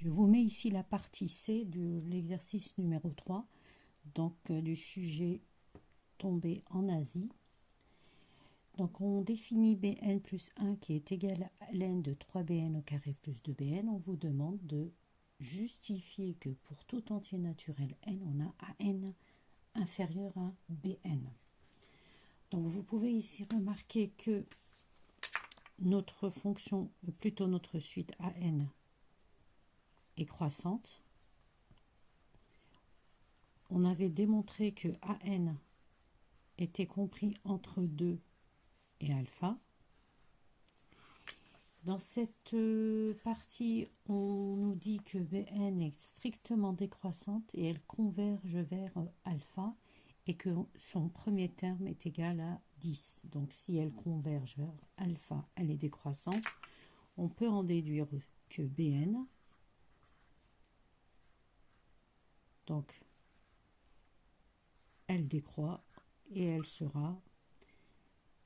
Je vous mets ici la partie C de l'exercice numéro 3, donc du sujet tombé en Asie. Donc on définit Bn plus 1 qui est égal à ln de 3Bn au carré plus 2Bn. On vous demande de justifier que pour tout entier naturel n, on a An inférieur à Bn. Donc vous pouvez ici remarquer que notre fonction, plutôt notre suite An, est croissante. On avait démontré que An était compris entre 2 et alpha. Dans cette partie, on nous dit que Bn est strictement décroissante et elle converge vers alpha et que son premier terme est égal à 10. Donc si elle converge vers alpha, elle est décroissante. On peut en déduire que Bn, donc elle décroît et elle sera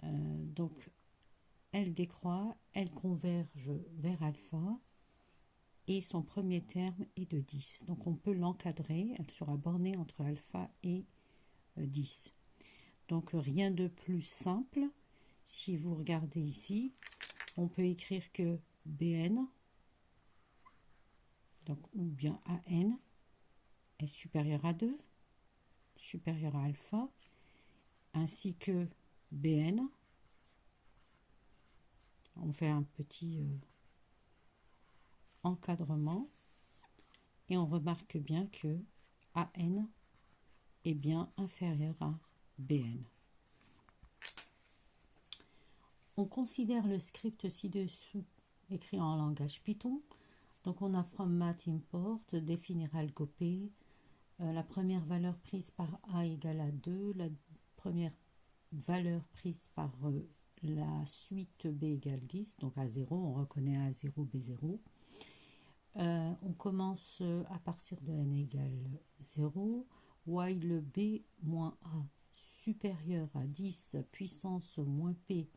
donc elle décroît, elle converge vers alpha et son premier terme est de 10. Donc on peut l'encadrer, elle sera bornée entre alpha et 10. Donc rien de plus simple. Si vous regardez ici, on peut écrire que Bn, donc, ou bien An, est supérieur à 2, supérieur à alpha, ainsi que Bn. On fait un petit encadrement et on remarque bien que An est bien inférieur à Bn. On considère le script ci-dessous écrit en langage Python. Donc on a from math import, définir algo p, la première valeur prise par a égale à 2, la première valeur prise par la suite b égale 10, donc à 0, on reconnaît a 0, b0. On commence à partir de n égale 0, while b moins a supérieur à 10 puissance moins p,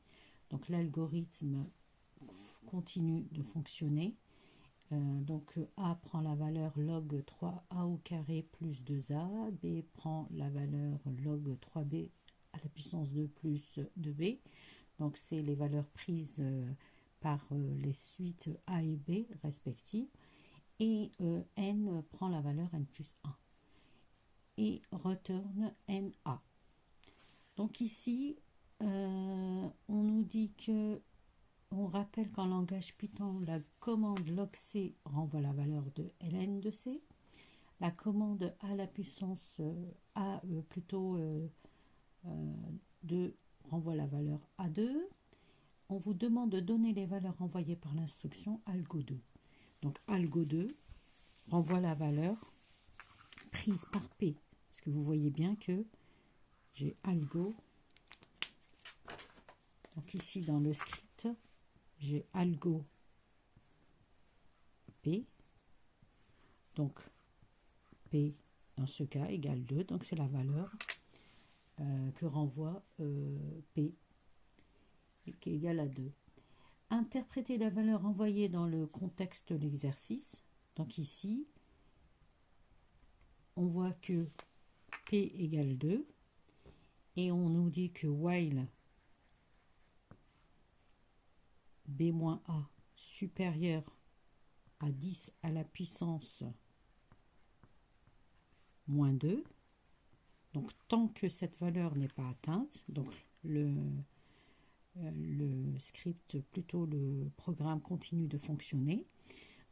donc l'algorithme continue de fonctionner. Donc a prend la valeur log 3a au carré plus 2a, b prend la valeur log 3b à la puissance 2 plus 2b. Donc c'est les valeurs prises par les suites a et b respectives. Et n prend la valeur n plus 1 et retourne na. Donc ici, on nous dit que, on rappelle qu'en langage Python, la commande logc renvoie la valeur de ln de c, la commande à la puissance a plutôt 2 renvoie la valeur a2. On vous demande de donner les valeurs envoyées par l'instruction algo2. Donc algo2 renvoie la valeur prise par P. Parce que vous voyez bien que j'ai algo. Donc ici dans le script, j'ai algo P. Donc P dans ce cas égale 2. Donc c'est la valeur que renvoie P qui est égale à 2. Interpréter la valeur envoyée dans le contexte de l'exercice. Donc ici, on voit que P égale 2 et on nous dit que while B-A supérieur à 10 à la puissance moins 2, donc tant que cette valeur n'est pas atteinte, donc le script, plutôt le programme continue de fonctionner.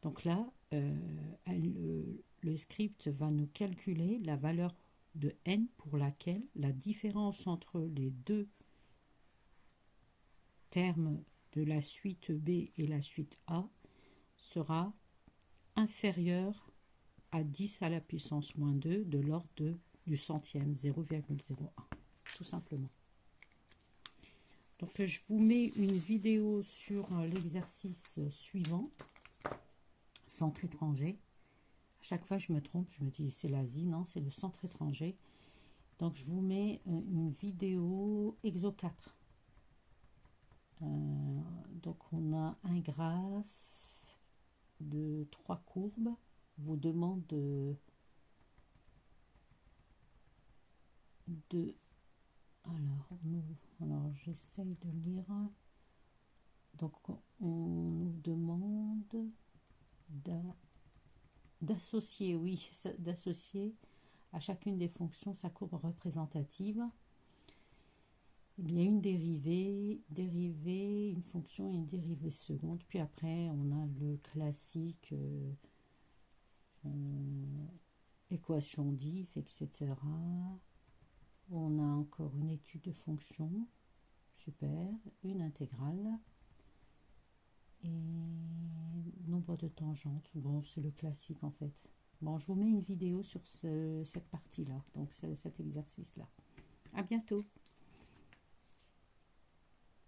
Donc là, le script va nous calculer la valeur de n pour laquelle la différence entre les deux termes de la suite B et la suite A sera inférieure à 10 à la puissance moins 2 de l'ordre du centième, 0,01, tout simplement. Donc je vous mets une vidéo sur l'exercice suivant, centre étranger. À chaque fois je me trompe, je me dis c'est l'Asie, non, c'est le centre étranger. Donc je vous mets une vidéo exo 4. Donc on a un graphe de 3 courbes vous demande de alors j'essaye de lire. Donc on nous demande d'associer, oui, d'associer à chacune des fonctions sa courbe représentative. Il y a une dérivée, une fonction et une dérivée seconde. Puis après, on a le classique équation diff, etc. On a encore une étude de fonction, super, une intégrale et nombre de tangentes. Bon, c'est le classique en fait. Bon, je vous mets une vidéo sur cette partie-là, donc cet exercice-là. À bientôt.